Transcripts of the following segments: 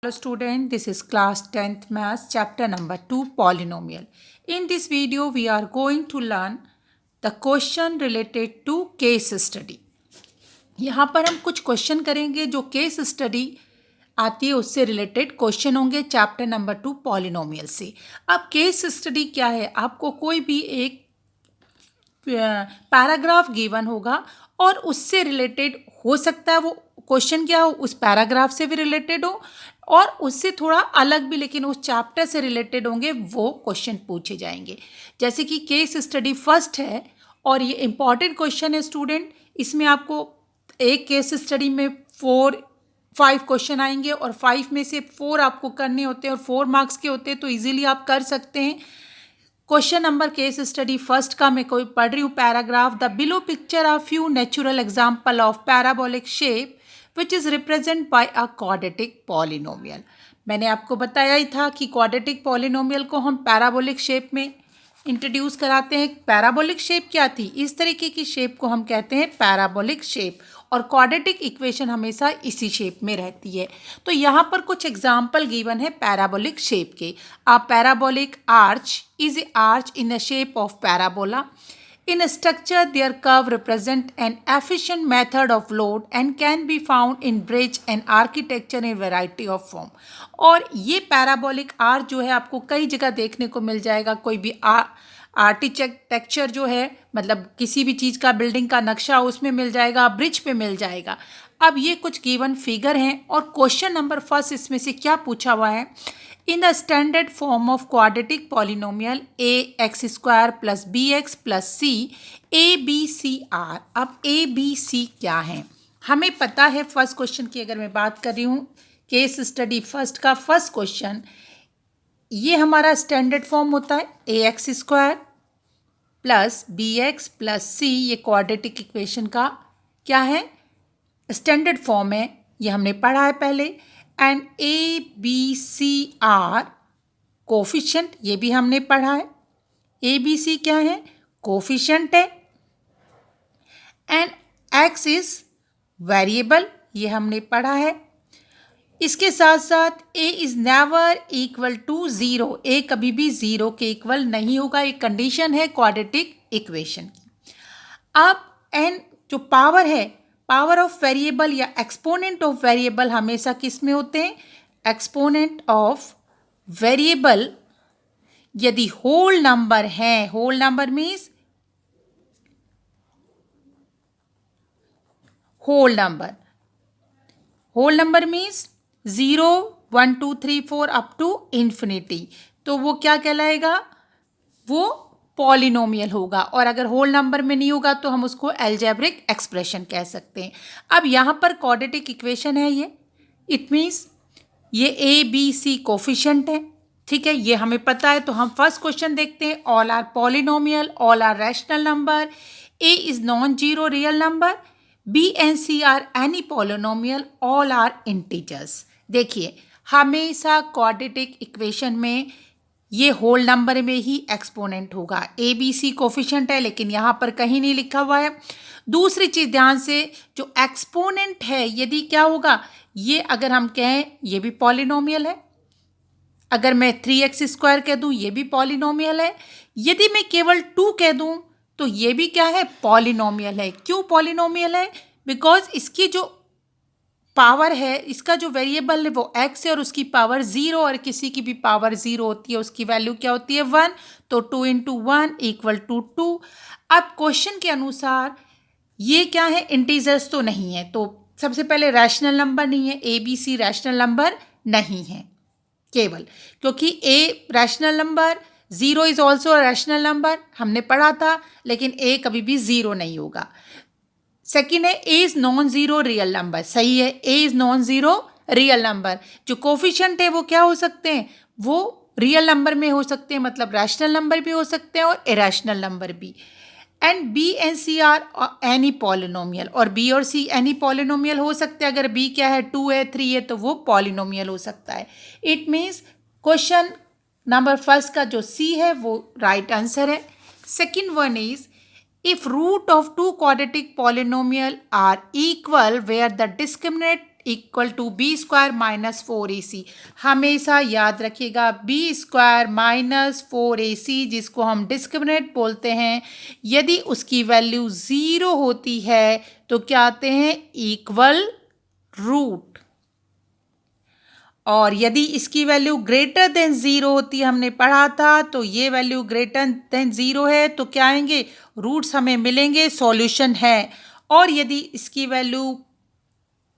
Hello student, this is class 10th maths chapter number 2 polynomial. In this video we are going to learn the question related to case study. यहाँ पर हम कुछ question करेंगे जो case study आती है उससे रिलेटेड क्वेश्चन होंगे चैप्टर नंबर 2 पॉलिनोमियल से. अब केस स्टडी क्या है, आपको कोई भी एक पैराग्राफ गिवन होगा और उससे रिलेटेड हो सकता है वो क्वेश्चन क्या हो उस पैराग्राफ से भी रिलेटेड हो और उससे थोड़ा अलग भी लेकिन उस चैप्टर से रिलेटेड होंगे, वो क्वेश्चन पूछे जाएंगे. जैसे कि केस स्टडी फर्स्ट है और ये इम्पॉर्टेंट क्वेश्चन है स्टूडेंट. इसमें आपको एक केस स्टडी में 5 क्वेश्चन आएंगे और 5 में से 4 आपको करने होते हैं और 4 मार्क्स के होते हैं, तो इजीली आप कर सकते हैं. Question number case study first का मैं कोई पढ़ रही हूँ paragraph. The below picture are few natural example of parabolic shape which is represent by a quadratic polynomial. मैंने आपको बताया ही था कि क्वाड्रेटिक पॉलिनोमियल को हम पैराबोलिक शेप में इंट्रोड्यूस कराते हैं. पैराबोलिक शेप क्या थी, इस तरीके की शेप को हम कहते हैं पैराबोलिक शेप और क्वाड्रेटिक इक्वेशन हमेशा इसी शेप में रहती है. तो यहाँ पर कुछ एग्जाम्पल गिवन है पैराबोलिक शेप के. A parabolic arch is a arch in the shape of parabola. In structure, their curve represent an efficient method of load and can be found in bridge and architecture in variety of form. और ये parabolic arch जो है आपको कई जगह देखने को मिल जाएगा. कोई भी आर्किटेक्चर जो है मतलब किसी भी चीज़ का बिल्डिंग का नक्शा उसमें मिल जाएगा, ब्रिज पे मिल जाएगा. अब ये कुछ गिवन फिगर हैं और क्वेश्चन नंबर फर्स्ट इसमें से क्या पूछा हुआ है. In the standard form of quadratic polynomial ax square plus bx plus c a b c r. अब a b c क्या है हमें पता है. फर्स्ट क्वेश्चन की अगर मैं बात कर रही हूँ केस स्टडी फर्स्ट का फर्स्ट क्वेश्चन, ये हमारा स्टैंडर्ड फॉर्म होता है ax square plus bx plus c. ये क्वाड्रेटिक इक्वेशन का क्या है, स्टैंडर्ड फॉर्म है, ये हमने पढ़ा है पहले. And A B C are coefficient, ये भी हमने पढ़ा है. ए बी सी क्या है, कोफिशेंट है. एंड एक्स इज वेरिएबल, ये हमने पढ़ा है. इसके साथ साथ a is never equal to zero. A कभी भी ज़ीरो के इक्वल नहीं होगा, एक कंडीशन है क्वाड्रेटिक इक्वेशन की. अब एन जो पावर है, पावर ऑफ वेरिएबल या एक्सपोनेंट ऑफ वेरिएबल हमेशा किस में होते हैं, एक्सपोनेंट ऑफ वेरिएबल यदि होल नंबर है, whole number means whole number means 0 1 2 3 4 up to infinity, तो वो क्या कहलाएगा, वो पॉलिनोमियल होगा. और अगर होल नंबर में नहीं होगा तो हम उसको एल्जेब्रिक एक्सप्रेशन कह सकते हैं. अब यहाँ पर क्वाड्रेटिक इक्वेशन है ये, इट मीन्स ये ए बी सी कोफिशिएंट है, ठीक है, ये हमें पता है. तो हम फर्स्ट क्वेश्चन देखते हैं. All are polynomial, all are rational number, a is non zero real number, b and c are any polynomial, all are integers. देखिए हमेशा क्वाड्रेटिक इक्वेशन में ये होल नंबर में ही एक्सपोनेंट होगा. ए बी सी कोफिशिएंट है लेकिन यहाँ पर कहीं नहीं लिखा हुआ है. दूसरी चीज़ ध्यान से, जो एक्सपोनेंट है यदि क्या होगा, ये अगर हम कहें ये भी पॉलिनोमियल है. अगर मैं 3x स्क्वायर कह दूँ ये भी पॉलिनोमियल है. यदि मैं केवल 2 कह दूँ तो ये भी क्या है, पॉलिनोमियल है. क्यों पॉलिनोमियल है, बिकॉज इसकी जो पावर है, इसका जो वेरिएबल है वो x है और उसकी पावर 0 और किसी की भी पावर 0 होती है, उसकी वैल्यू क्या होती है 1. तो 2 इंटू 1 इक्वल टू 2. अब क्वेश्चन के अनुसार ये क्या है, इंटीजर्स तो नहीं है, तो सबसे पहले रैशनल नंबर नहीं है, a B c rational number नहीं है केवल, क्योंकि a rational number, 0 is also rational number हमने पढ़ा था, लेकिन ए कभी भी 0 नहीं होगा. सेकेंड है a is non zero real number, सही है, a is non zero real number. जो कोफिशिएंट है वो क्या हो सकते हैं, वो रियल नंबर में हो सकते हैं, मतलब रैशनल नंबर भी हो सकते हैं और इरेशनल नंबर भी. And b and c are any polynomial, और बी और सी एनी पॉलिनोमियल हो सकते हैं. अगर बी क्या है, 2 है 3 है तो वो पॉलिनोमियल हो सकता है. It means question number first का जो सी है वो राइट आंसर है. Second one is if root of two quadratic polynomial are equal where the discriminant equal to b square minus 4ac। हमेशा याद रखिएगा बी स्क्वायर माइनस 4ac जिसको हम डिस्क्रिमिनेंट बोलते हैं, यदि उसकी वैल्यू 0 होती है तो क्या आते हैं, इक्वल रूट। और यदि इसकी वैल्यू ग्रेटर देन 0 होती है, हमने पढ़ा था, तो ये वैल्यू ग्रेटर देन 0 है तो क्या आएंगे, रूट्स हमें मिलेंगे, सॉल्यूशन है। और यदि इसकी वैल्यू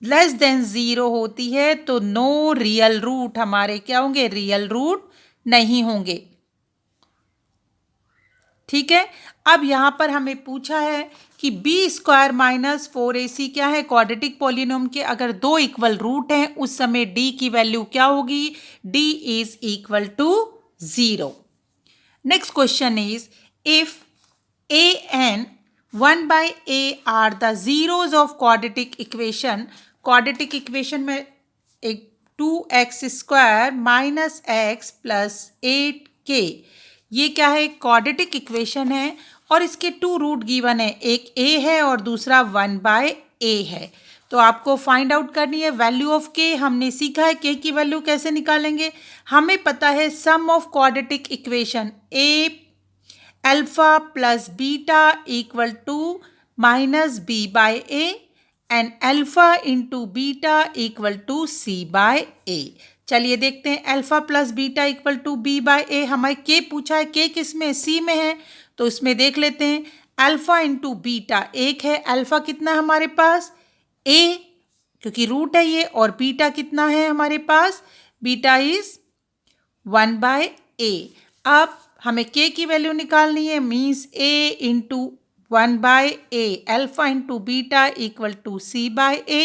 लेस देन 0 होती है तो नो रियल रूट, हमारे क्या होंगे, रियल रूट नहीं होंगे। ठीक है। अब यहाँ पर हमें पूछा है कि बी स्क्वायर माइनस 4ac क्या है, क्वाड्रेटिक पॉलिनोम के अगर दो इक्वल रूट हैं उस समय d की वैल्यू क्या होगी, d is equal to 0। Next question is if a and 1 by a are the zeros of quadratic equation, quadratic equation में एक 2x square minus x plus 8k, ये क्या है, क्वाड्रेटिक इक्वेशन है और इसके टू रूट गिवन है, एक a है और दूसरा 1 बाय a है। तो आपको फाइंड आउट करनी है वैल्यू ऑफ k। हमने सीखा है k की वैल्यू कैसे निकालेंगे, हमें पता है sum of quadratic equation a alpha plus beta equal to minus b by a and alpha into beta equal to c by a। चलिए देखते हैं, alpha plus beta equal to b by a, हमें k पूछा है, k किस में, c में है, तो इसमें देख लेते हैं। अल्फा इंटू बीटा एक है, अल्फा कितना है हमारे पास, a क्योंकि रूट है ये, और बीटा कितना है हमारे पास, बीटा इज 1 बाय a। अब हमें k की वैल्यू निकालनी है, means a into 1 by a, alpha into beta equal to c by a।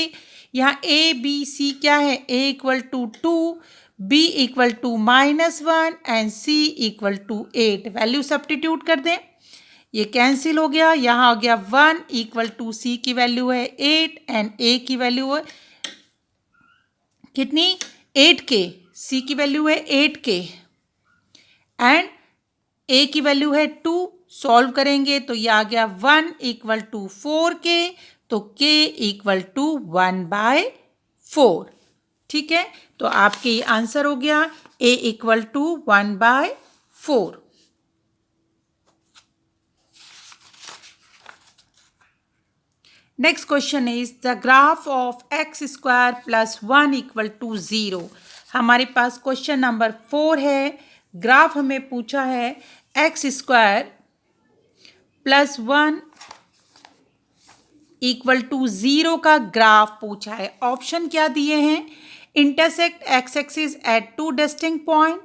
यहाँ a b c क्या है, a equal to 2, b equal to -1 and c equal to 8। Value substitute कर दें, ये कैंसिल हो गया, यहाँ हो गया 1 इक्वल टू c की वैल्यू है 8 एंड a की वैल्यू है कितनी, 8k, c की वैल्यू है 8k एंड a की वैल्यू है 2। सॉल्व करेंगे तो ये आ गया 1 इक्वल टू 4k, तो k इक्वल टू 1 बाय 4। ठीक है, तो आपके ये आंसर हो गया a equal to 1 by 4। Next question is the graph of x square plus 1 equal to 0। हमारे पास क्वेश्चन नंबर 4 है, ग्राफ हमें पूछा है x square plus 1 equal to 0 का ग्राफ पूछा है। ऑप्शन क्या दिए हैं, intersect x axis at 2 distinct point,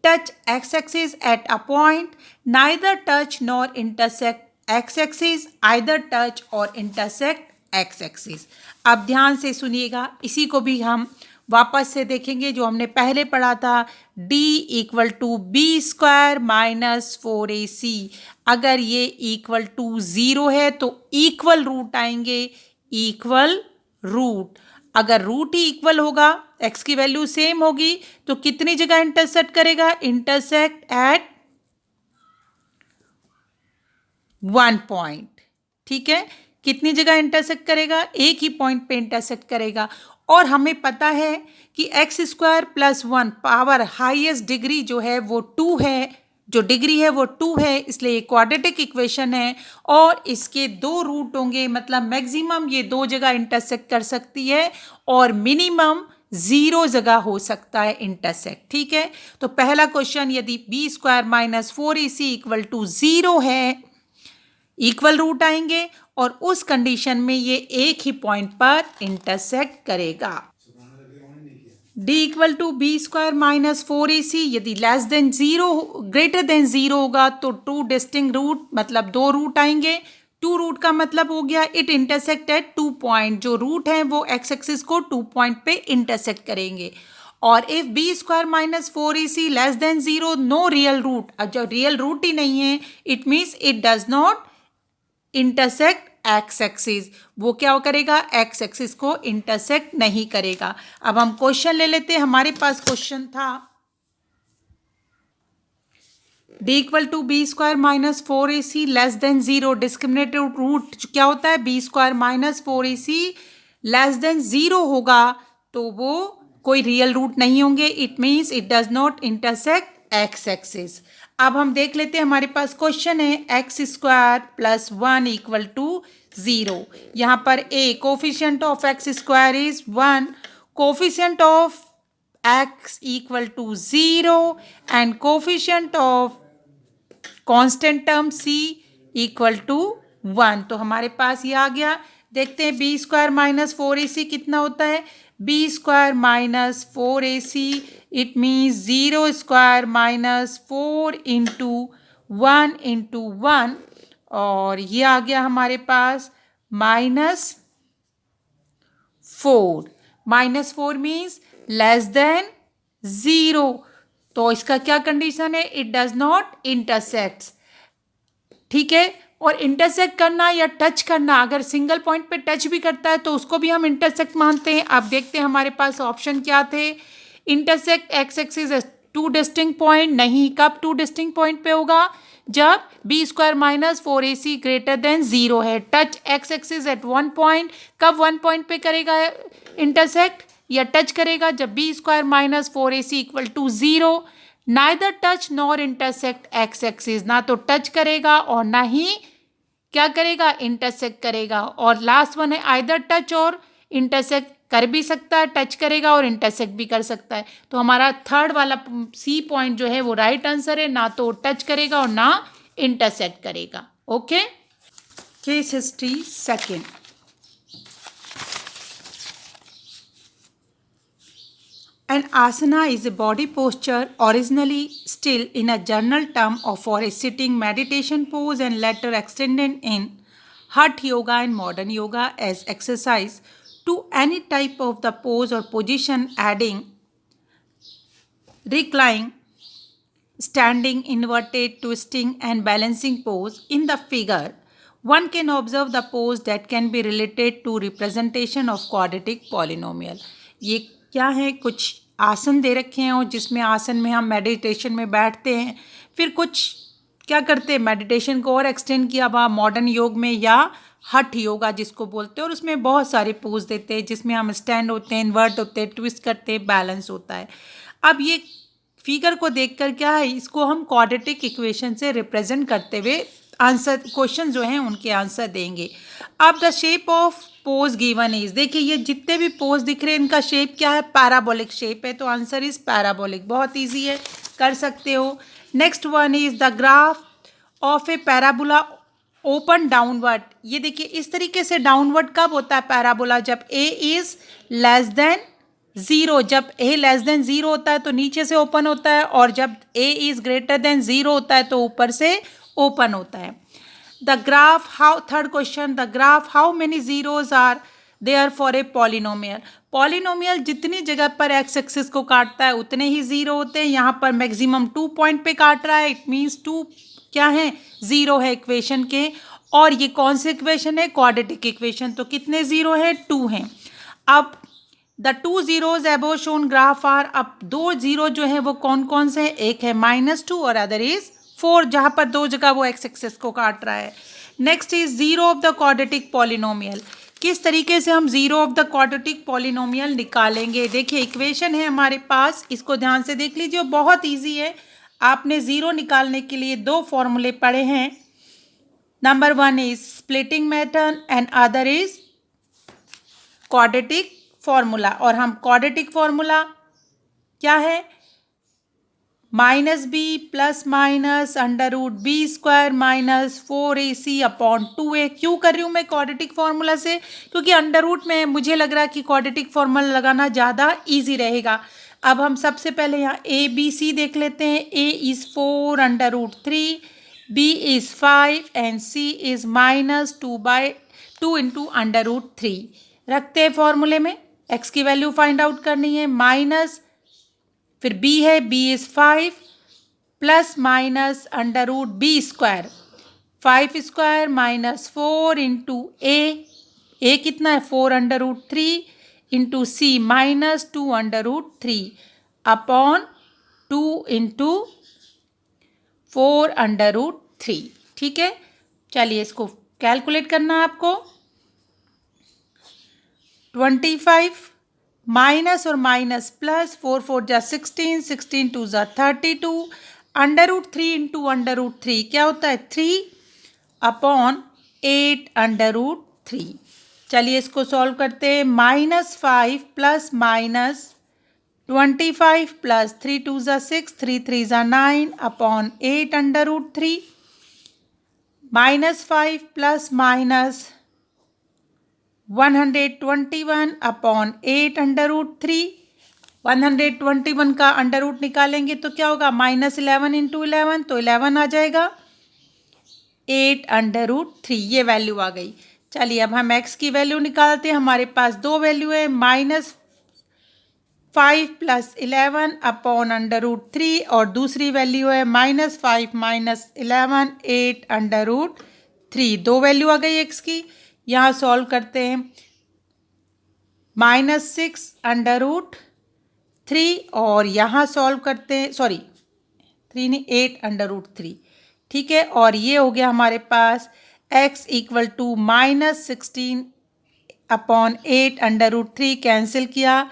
touch x axis at a point, neither touch nor intersect x axis, either touch और इंटरसेक्ट एक्स एक्सिस। अब ध्यान से सुनिएगा, इसी को भी हम वापस से देखेंगे जो हमने पहले पढ़ा था, d equal to b square minus 4ac। अगर ये इक्वल टू 0 है तो इक्वल रूट आएंगे, इक्वल रूट। अगर रूट ही इक्वल होगा, x की वैल्यू सेम होगी, तो कितनी जगह इंटरसेक्ट करेगा, इंटरसेक्ट एट 1 पॉइंट। ठीक है, कितनी जगह इंटरसेक्ट करेगा, एक ही पॉइंट पे इंटरसेक्ट करेगा। और हमें पता है कि x square plus 1 power highest degree जो है वो 2 है, जो डिग्री है वो 2 है, इसलिए ये क्वाड्रेटिक इक्वेशन है और इसके दो रूट होंगे, मतलब मैक्सिमम ये दो जगह इंटरसेक्ट कर सकती है और मिनिमम 0 जगह हो सकता है इंटरसेक्ट। ठीक है, तो पहला क्वेश्चन, यदि b square minus 4ac equal to 0 है, इक्वल रूट आएंगे और उस कंडीशन में ये एक ही पॉइंट पर इंटरसेक्ट करेगा। d equal to b square minus 4ac, यदि लेस देन 0 ग्रेटर देन 0 होगा तो 2 डिस्टिंक्ट रूट, मतलब 2 रूट आएंगे। 2 रूट का मतलब हो गया इट इंटरसेक्ट एट 2 पॉइंट, जो रूट है वो एक्स एक्सिस को 2 पॉइंट पे इंटरसेक्ट करेंगे। और if b square minus 4ac less than 0, no real root. अब जब रियल रूट ही नहीं है, it means it does not intersect x axis, वो क्या करेगा, एक्स एक्सिस को इंटरसेक्ट नहीं करेगा। अब हम क्वेश्चन ले लेते हैं, हमारे पास क्वेश्चन था d equal to b square minus 4ac less than 0, discriminative root क्या होता है, b square minus 4ac less than 0 होगा तो वो कोई रियल रूट नहीं होंगे, it means it does not intersect x axis. अब हम देख लेते हैं, हमारे पास क्वेश्चन है x square plus 1 equal to 0। यहाँ पर a coefficient of x square is 1, coefficient of x equal to 0 and coefficient of constant term c equal to 1। तो हमारे पास ये आ गया। देखते हैं बी स्क्वायर माइनस 4ac कितना होता है। B square minus 4ac it means 0 square minus 4 into 1 into 1, और ये आ गया हमारे पास -4। -4 मीन्स लेस देन 0। तो इसका क्या कंडीशन है, इट डज नॉट इंटरसेक्ट। ठीक है, और इंटरसेक्ट करना या टच करना, अगर सिंगल पॉइंट पे टच भी करता है तो उसको भी हम इंटरसेक्ट मानते हैं। अब देखते हैं हमारे पास ऑप्शन क्या थे। Intersect x axis two distinct point, नहीं, कब टू डिस्टिंक्ट पॉइंट पे होगा, जब b square minus 4ac greater than 0 है। Touch x axis at one point, कब वन पॉइंट पे करेगा इंटरसेक्ट या टच करेगा, जब b square minus 4ac equal to 0। Neither touch nor intersect x axis, ना तो टच करेगा और ना ही क्या करेगा, इंटरसेक्ट करेगा। और लास्ट वन है आइदर टच और इंटरसेक्ट कर भी सकता है, टच करेगा और इंटरसेक्ट भी कर सकता है। तो हमारा थर्ड वाला सी पॉइंट जो है वो राइट आंसर है, ना तो टच करेगा और ना इंटरसेक्ट करेगा। Okay, case history second. An asana is a body posture originally still in a general term of for a sitting meditation pose and later extended in Hatha Yoga and modern yoga as exercise to any type of the pose or position, adding reclining, standing, inverted, twisting and balancing pose. In the figure, one can observe the pose that can be related to representation of quadratic polynomial। ये क्या है, कुछ आसन दे रखे हैं और जिसमें आसन में हम मेडिटेशन में बैठते हैं, फिर कुछ क्या करते हैं, मेडिटेशन को और एक्सटेंड किया हुआ मॉडर्न योग में या हठ योगा जिसको बोलते हैं, और उसमें बहुत सारे पोज देते हैं जिसमें हम स्टैंड होते हैं, इन्वर्ट होते हैं, ट्विस्ट करते हैं, बैलेंस होता है। अब ये फिगर को देखकर क्या है, इसको हम क्वाड्रेटिक इक्वेशन से रिप्रेजेंट करते हुए आंसर, क्वेश्चन जो हैं उनके आंसर देंगे। अब the shape of pose given is, देखिए ये जितने भी पोज दिख रहे हैं इनका शेप क्या है, पैराबोलिक शेप है, तो आंसर इज पैराबोलिक। बहुत इजी है, कर सकते हो। Next one is the graph of A parabola open downward. ये देखिए इस तरीके से डाउनवर्ड कब होता है पैराबोला, जब ए इज लेस देन 0। जब ए लेस देन 0 होता है तो नीचे से ओपन होता है, और जब ए इज ग्रेटर देन 0 होता है तो ऊपर से ओपन होता है। The graph how, third question, the graph how many zeros are there for a polynomial. Polynomial जितनी जगह पर एक्स एक्सिस को काटता है उतने ही जीरो होते हैं। यहाँ पर मैक्सिमम 2 पॉइंट पे काट रहा है, इट मीन्स 2 क्या है, 0 है इक्वेशन के। और ये कौन से इक्वेशन है, क्वाड्रेटिक इक्वेशन, तो कितने जीरो है, 2 हैं। अब the 2 zeros above shown graph are, अब 2 जीरो जो है वो कौन कौन से हैं, एक है -2 और अदर इज 4, जहाँ पर 2 जगह वो एक्स एक्सिस को काट रहा है। Next is zero of the quadratic polynomial. किस तरीके से हम zero of the quadratic polynomial निकालेंगे, देखिए इक्वेशन है हमारे पास, इसको ध्यान से देख लीजिए, बहुत ईजी है। आपने ज़ीरो निकालने के लिए 2 फॉर्मूले पढ़े हैं, number 1 is splitting method and other is quadratic formula. और हम क्वाड्रेटिक फॉर्मूला क्या है, -b plus minus √b² minus 4ac upon 2a। क्यों कर रही हूँ मैं क्वाड्रेटिक फार्मूला से, क्योंकि अंडर रूट में मुझे लग रहा है कि क्वाड्रेटिक फार्मूला लगाना ज़्यादा इजी रहेगा। अब हम सबसे पहले यहाँ a b c देख लेते हैं। a is 4 √3, b is 5 and c is -2 into √3। रखते हैं फॉर्मूले में, x की वैल्यू फाइंड आउट करनी है, माइनस फिर b है, b is 5 plus minus √b², 5² minus 4 into a कितना है 4 √3 इंटू c -2 √3 अपॉन 2 इंटू 4 √3। ठीक है, चलिए इसको कैलकुलेट करना है आपको। 25 माइनस और माइनस प्लस, 4 4 जा 16, 16 2 जा 32, √3 इंटू √3 क्या होता है 3/8 √3। चलिए इसको सॉल्व करते हैं। -5 प्लस माइनस 25 प्लस 3 2 जा 6, 3 3 जा 9/8 √3, -5 प्लस माइनस 121/8 √3। 121 का अंडर रूट निकालेंगे तो क्या होगा -11 इंटू 11, तो 11 आ जाएगा 8 √3, ये वैल्यू आ गई। चलिए अब हम x की वैल्यू निकालते हैं। हमारे पास दो वैल्यू है, -5 प्लस 11/√3 और दूसरी वैल्यू है -5 माइनस 11 8 √3। दो वैल्यू आ गई x की। यहाँ सॉल्व करते हैं। -6 √3 और यहाँ सॉल्व करते हैं, सॉरी 3 नहीं 8 √3, ठीक है। और ये हो गया हमारे पास x इक्वल टू -16/8 कैंसिल किया,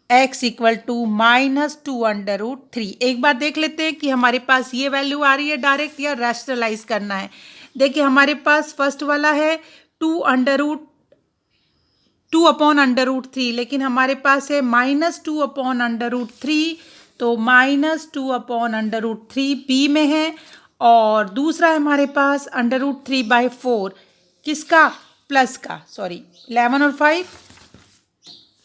x इक्वल टू -2 √3। एक बार देख लेते हैं कि हमारे पास ये वैल्यू आ रही है डायरेक्ट या रैशनलाइज करना है। देखिए हमारे पास फर्स्ट वाला है 2/√3, लेकिन हमारे पास है -2/√3, तो -2/√3 बी में है। और दूसरा है हमारे पास √3/4, किसका प्लस का, सॉरी 11 और 5,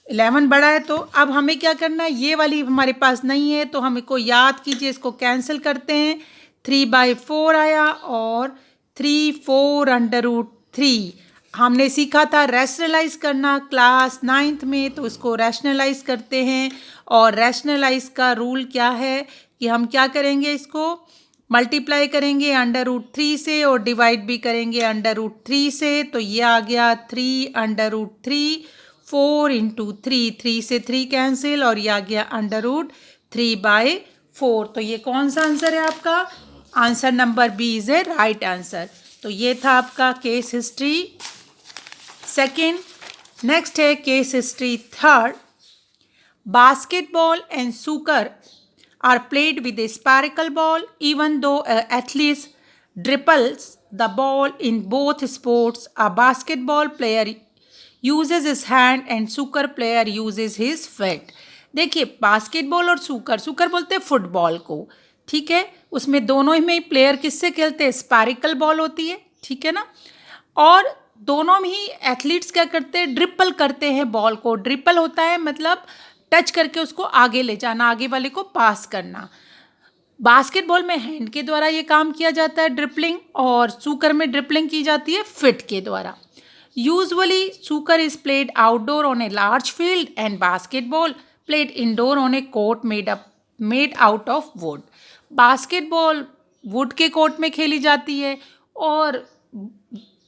11 बड़ा है। तो अब हमें क्या करना है, ये वाली हमारे पास नहीं है तो हम इसको याद कीजिए, इसको कैंसिल करते हैं। 3/4 आया और 3 4 √3। हमने सीखा था रैशनलाइज करना क्लास 9th में, तो इसको रैशनलाइज करते हैं। और रैशनलाइज का रूल क्या है कि हम क्या करेंगे, इसको मल्टीप्लाई करेंगे √3 से और डिवाइड भी करेंगे √3 से। तो ये आ गया 3 √3, 4 इंटू 3, 3 से 3 कैंसिल और ये आ गया √3/4। तो ये कौन सा आंसर है आपका, answer number b is a right answer. तो ये था आपका केस हिस्ट्री सेकेंड। नेक्स्ट है case history third. Basketball and snooker are played with a spherical ball. Even though athletes dribbles the ball in both sports, a basketball player uses his hand and snooker player uses his feet. देखिए basketball और snooker बोलते हैं football को, ठीक है। उसमें दोनों ही में प्लेयर किससे खेलते हैं, स्पैरिकल बॉल होती है, ठीक है ना। और दोनों में ही एथलीट्स क्या करते हैं, ड्रिपल करते हैं बॉल को। ड्रिपल होता है मतलब टच करके उसको आगे ले जाना, आगे वाले को पास करना। बास्केटबॉल में हैंड के द्वारा ये काम किया जाता है ड्रिपलिंग, और snooker में ड्रिपलिंग की जाती है फिट के द्वारा। Usually snooker is played outdoor on a large field and basketball played indoor on a court made out of would. Basketball would के कोर्ट में खेली जाती है और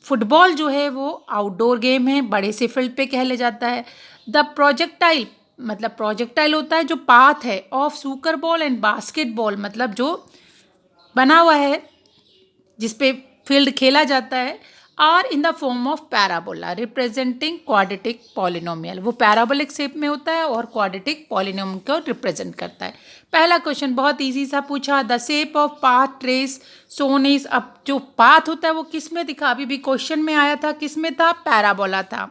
फुटबॉल जो है वो आउटडोर गेम है, बड़े से फील्ड पे खेला जाता है। द प्रोजेक्टाइल मतलब प्रोजेक्टाइल होता है जो पाथ है of snooker ball and basketball, मतलब जो बना हुआ है जिस पे फील्ड खेला जाता है, are in the form of parabola representing quadratic polynomial. वो पैराबोलिक शेप में होता है और क्वाड्रेटिक पॉलिनोमियल को रिप्रेजेंट करता है। पहला क्वेश्चन बहुत इजी सा पूछा, the shape of path trace shown is. अब जो पाथ होता है वो किस में दिखा, अभी भी क्वेश्चन में आया था, किस में था, पैराबोला था।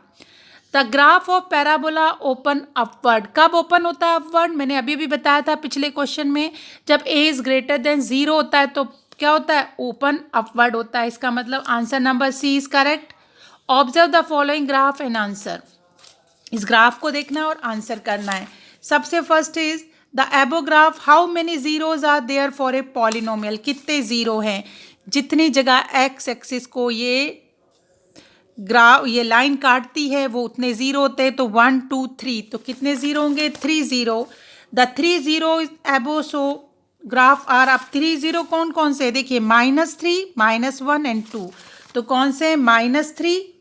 The graph of parabola open upward. कब ओपन होता है अपवर्ड, मैंने अभी भी बताया था पिछले क्वेश्चन में, जब a इज ग्रेटर देन 0 होता है तो क्या होता है, ओपन अपवर्ड होता है। इसका मतलब answer number c is correct. Observe the following graph and answer. इस ग्राफ को देखना है और आंसर करना है। सबसे first is the above graph, how many zeros are there for a polynomial. कितने जीरो हैं, जितनी जगह एक्स एक्सिस को ये लाइन काटती है वो उतने जीरो होते हैं। तो 1 2 3, तो कितने जीरो होंगे, 3 0। द 3 0 इज एबो, सो ग्राफ आर। अब 3 0 कौन कौन से, देखिए -3 -1 एंड 2, तो कौन से -3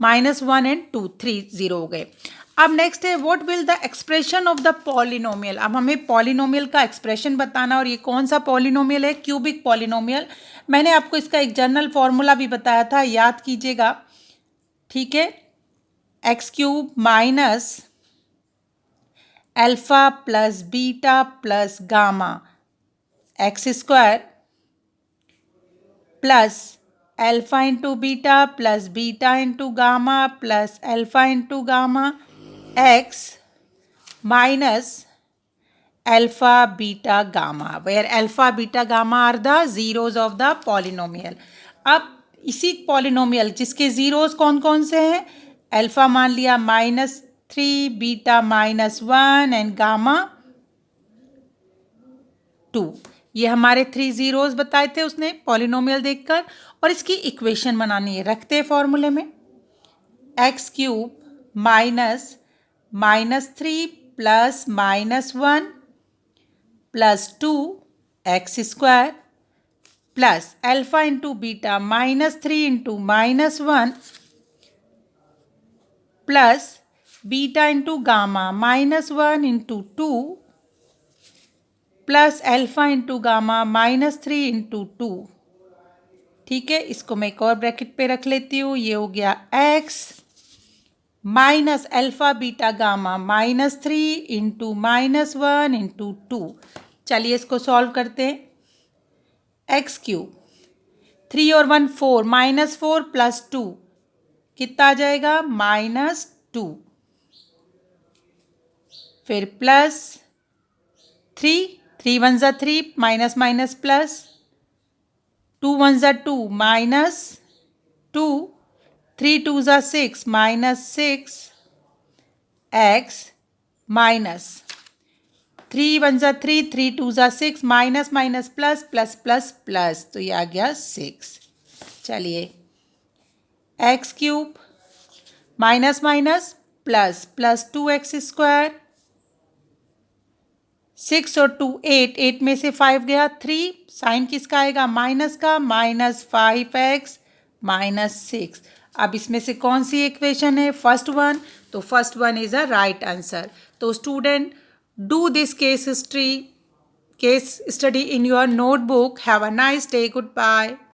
-1 एंड 2, 3 0 हो गए। अब नेक्स्ट है what will the expression of the polynomial. अब हमें पॉलिनोमियल का एक्सप्रेशन बताना, और ये कौन सा पॉलिनोमियल है, क्यूबिक पॉलिनोमियल। मैंने आपको इसका एक जनरल फॉर्मूला भी बताया था, याद कीजिएगा, ठीक है। X cube minus alpha plus beta plus gamma x square plus alpha into beta plus beta into gamma plus alpha into gamma x minus alpha beta gamma where alpha beta gamma are the zeros of the polynomial. अब इसी polynomial जिसके zeros कौन कौन से हैं, alpha मान लिया -3 beta -1 and gamma 2, ये हमारे 3 जीरोस बताए थे उसने पॉलिनोमियल देखकर, और इसकी इक्वेशन बनानी है। रखते हैं फॉर्मूले में, x cube -3 plus -1 plus 2 x square plus alpha into beta -3 into -1 plus beta into gamma -1 into 2 plus alpha into gamma -3 into 2। ठीक है, इसको मैं एक और ब्रैकेट पे रख लेती हूँ। ये हो गया x minus alpha beta gamma -3 into -1 into 2। चलिए इसको सॉल्व करते हैं। एक्स क्यूब 3 और 1 4 -4 प्लस 2 कितना आ जाएगा -2, फिर प्लस 3 1 ज़ा 3 माइनस माइनस प्लस 2 1 ज़ा 2 -2 3 2 ज़ा 6 -6 एक्स माइनस 3 1 ज़ा 3 3 2 ज़ा 6 minus minus plus plus plus plus, तो ये आ गया 6। चलिए x cube minus minus plus plus 2x square 6 और 2 8 में से 5 गया 3, साइन किसका आएगा माइनस का, -5x -6। अब इसमें से कौन सी इक्वेशन है, फर्स्ट वन, तो first one is a right answer. तो student do this case study in your notebook. Have a nice day, good bye.